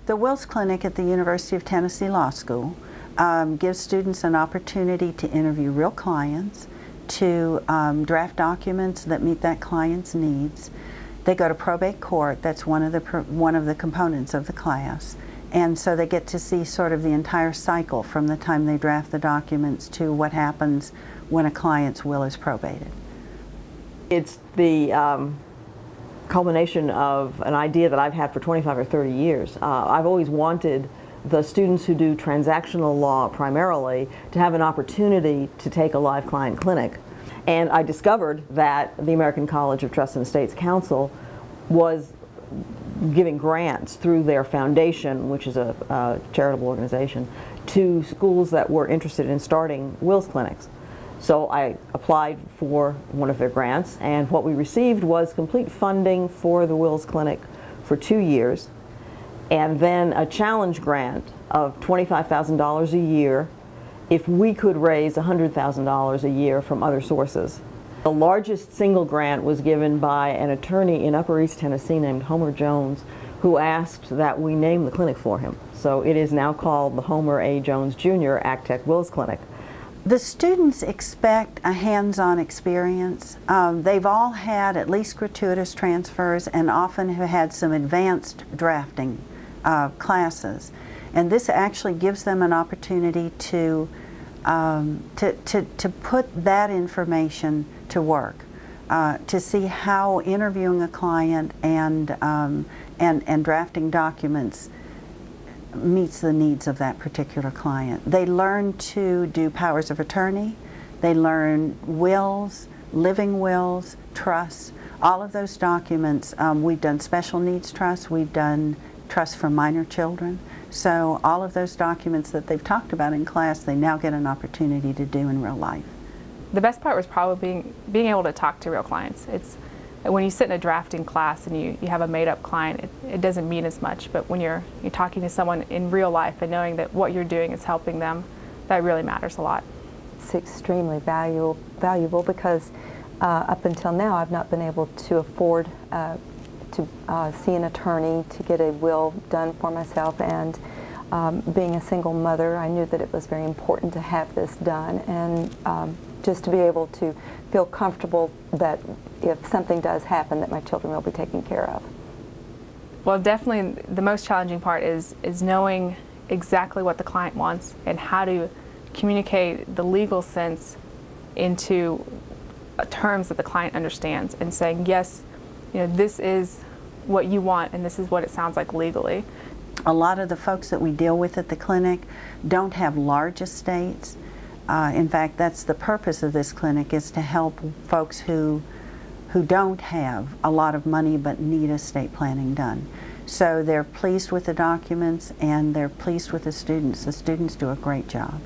The Wills Clinic at the University of Tennessee Law School gives students an opportunity to interview real clients, to draft documents that meet that client's needs. They go to probate court. That's one of the components of the class. And so they get to see sort of the entire cycle from the time they draft the documents to what happens when a client's will is probated. It's the culmination of an idea that I've had for 25 or 30 years. I've always wanted the students who do transactional law primarily to have an opportunity to take a live client clinic. And I discovered that the American College of Trust and Estates Counsel was giving grants through their foundation, which is a charitable organization, to schools that were interested in starting wills clinics. So I applied for one of their grants, and what we received was complete funding for the wills clinic for 2 years, and then a challenge grant of $25,000 a year if we could raise $100,000 a year from other sources. The largest single grant was given by an attorney in Upper East Tennessee named Homer Jones, who asked that we name the clinic for him. So it is now called the Homer A. Jones Jr. ACTEC Wills Clinic. The students expect a hands-on experience. They've all had at least gratuitous transfers and often have had some advanced drafting classes. And this actually gives them an opportunity to put that information to work, to see how interviewing a client and drafting documents meets the needs of that particular client. They learn to do powers of attorney, they learn wills, living wills, trusts, all of those documents. We've done special needs trusts, we've done trusts for minor children. So all of those documents that they've talked about in class, they now get an opportunity to do in real life. The best part was probably being able to talk to real clients. It's when you sit in a drafting class and you have a made-up client, it doesn't mean as much. But when you're talking to someone in real life and knowing that what you're doing is helping them, that really matters a lot. It's extremely valuable because up until now I've not been able to afford to see an attorney to get a will done for myself, and being a single mother, I knew that it was very important to have this done, and just to be able to feel comfortable that if something does happen that my children will be taken care of. Well, definitely the most challenging part is knowing exactly what the client wants and how to communicate the legal sense into terms that the client understands, and saying, yes, this is what you want and this is what it sounds like legally. A lot of the folks that we deal with at the clinic don't have large estates. In fact, that's the purpose of this clinic, is to help folks who don't have a lot of money but need estate planning done. So they're pleased with the documents and they're pleased with the students. The students do a great job.